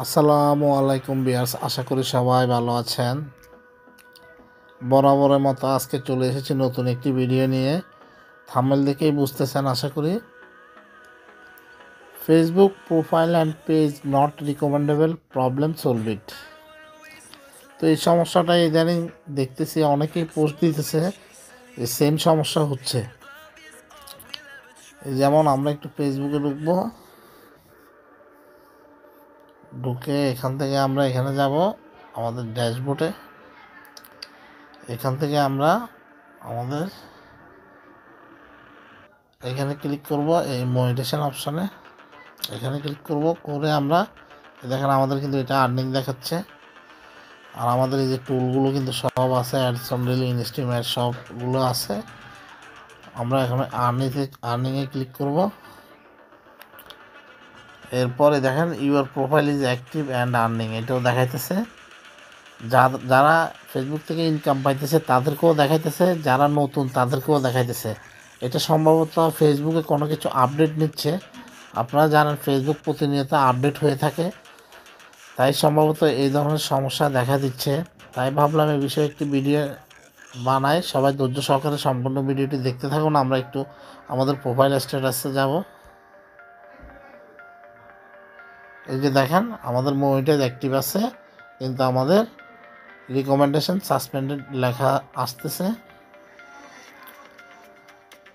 আসসালামু আলাইকুম বিয়ার্স, আশা করি সবাই ভালো আছেন। বরাবরের মতো আজকে চলে এসেছি নতুন একটি ভিডিও নিয়ে। থাম্বনেল দেখেই বুঝতেছেন আশা করি। Facebook profile and page not recommendable, problem solve it. তো এই সমস্যাটা ইদানিং দেখতেছি অনেকেই পোস্ট দিতেছে, সেম সমস্যা হচ্ছে। যেমন আমরা একটু ফেসবুকে ঢুকে এখান থেকে আমরা এখানে যাব আমাদের ড্যাশবোর্ডে। এখান থেকে আমরা আমাদের এখানে ক্লিক করব, এই মনিটাইজেশন অপশানে এখানে ক্লিক করব। করে আমরা দেখেন আমাদের কিন্তু এটা আর্নিং দেখাচ্ছে। আর আমাদের এই যে টুলগুলো কিন্তু সব আছে, অ্যাডসন রিল, ইনস্ট্রিম অ্যাড সবগুলো আছে। আমরা এখানে আর্নিংয়ে ক্লিক করব। এরপরে দেখেন your profile is active and earning, এটাও দেখাইতেছে। যারা ফেসবুক থেকে ইনকাম পাইতেছে তাদেরকেও দেখাইতেছে, যারা নতুন তাদেরকেও দেখাইতেছে। এটা সম্ভবত ফেসবুকে কোনো কিছু আপডেট নিচ্ছে। আপনারা জানেন ফেসবুক প্রতিনিয়ত আপডেট হয়ে থাকে, তাই সম্ভবত এই ধরনের সমস্যা দেখা দিচ্ছে। তাই ভাবলাম এই বিষয়ে একটি ভিডিও বানাই। সবাই ধৈর্য সহকারে সম্পূর্ণ ভিডিওটি দেখতে থাকুন। আমরা একটু আমাদের প্রোফাইল স্ট্যাটাসে যাব। এই যে দেখেন আমাদের মনিটাইজ অ্যাক্টিভ আছে, কিন্তু আমাদের রিকমেন্ডেশন সাসপেন্ডেড লেখা আসতেছে।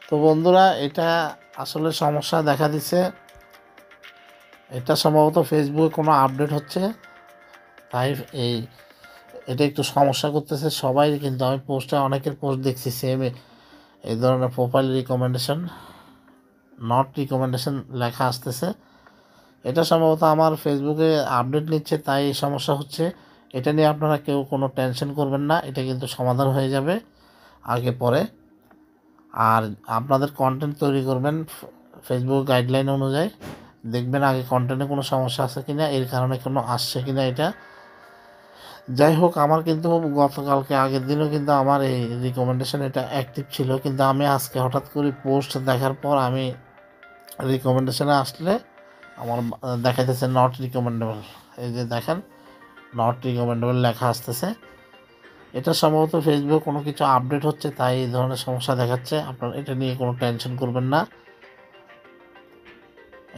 তো বন্ধুরা, এটা আসলে সমস্যা দেখা দিচ্ছে। এটা সম্ভবত ফেসবুকে কোনো আপডেট হচ্ছে, তাই এটা একটু সমস্যা করতেছে সবাই। কিন্তু আমি অনেকের পোস্ট দেখছি সেম এই ধরনের প্রোফাইল রিকমেন্ডেশন নট রিকমেন্ডেশন লেখা আসতেছে। এটা সম্ভবত আমার ফেসবুকে আপডেট নিচ্ছে, তাই এই সমস্যা হচ্ছে। এটা নিয়ে আপনারা কেউ কোনো টেনশন করবেন না, এটা কিন্তু সমাধান হয়ে যাবে আগে পরে। আর আপনাদের কন্টেন্ট তৈরি করবেন ফেসবুক গাইডলাইন অনুযায়ী, দেখবেন আগে কন্টেন্টে কোনো সমস্যা আছে কিনা, এর কারণে কোনো আসছে কিনা। এটা যাই হোক, আমার কিন্তু গতকালকে আগের দিনও কিন্তু আমার এই রিকমেন্ডেশন এটা অ্যাক্টিভ ছিল, কিন্তু আমি আজকে হঠাৎ করে পোস্ট দেখার পর আমি রিকমেন্ডেশনে আসলে আমার দেখাইতেছে নট রিকমেন্ডেবল। এই যে দেখেন নট রিকমেন্ডেবল লেখা আসতেছে। এটা সম্ভবত ফেসবুক কোনো কিছু আপডেট হচ্ছে, তাই এই ধরনের সমস্যা দেখাচ্ছে। আপনারা এটা নিয়ে কোনো টেনশন করবেন না।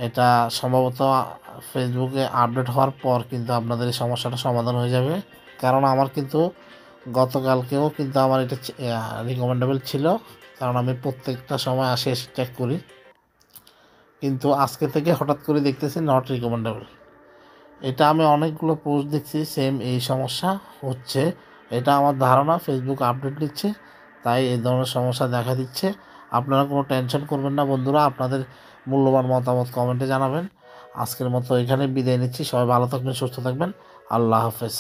এটা সম্ভবত ফেসবুকে আপডেট হওয়ার পর কিন্তু আপনাদের এই সমস্যাটা সমাধান হয়ে যাবে। কারণ আমার কিন্তু গতকালকেও কিন্তু আমার এটা রিকমেন্ডেবল ছিল, কারণ আমি প্রত্যেকটা সময় এসে চেক করি। কিন্তু আজকে থেকে হঠাৎ করে দেখতেছি নট রিকমেন্ডেবল। এটা আমি অনেকগুলো পোস্ট দেখছি সেম এই সমস্যা হচ্ছে। এটা আমার ধারণা ফেসবুক আপডেট নিচ্ছে, তাই এই ধরনের সমস্যা দেখা দিচ্ছে। আপনারা কোনো টেনশন করবেন না বন্ধুরা, আপনাদের মূল্যবান মতামত কমেন্টে জানাবেন। আজকের মতো এখানে বিদায় নিচ্ছি। সবাই ভালো থাকবেন, সুস্থ থাকবেন। আল্লাহ হাফেজ।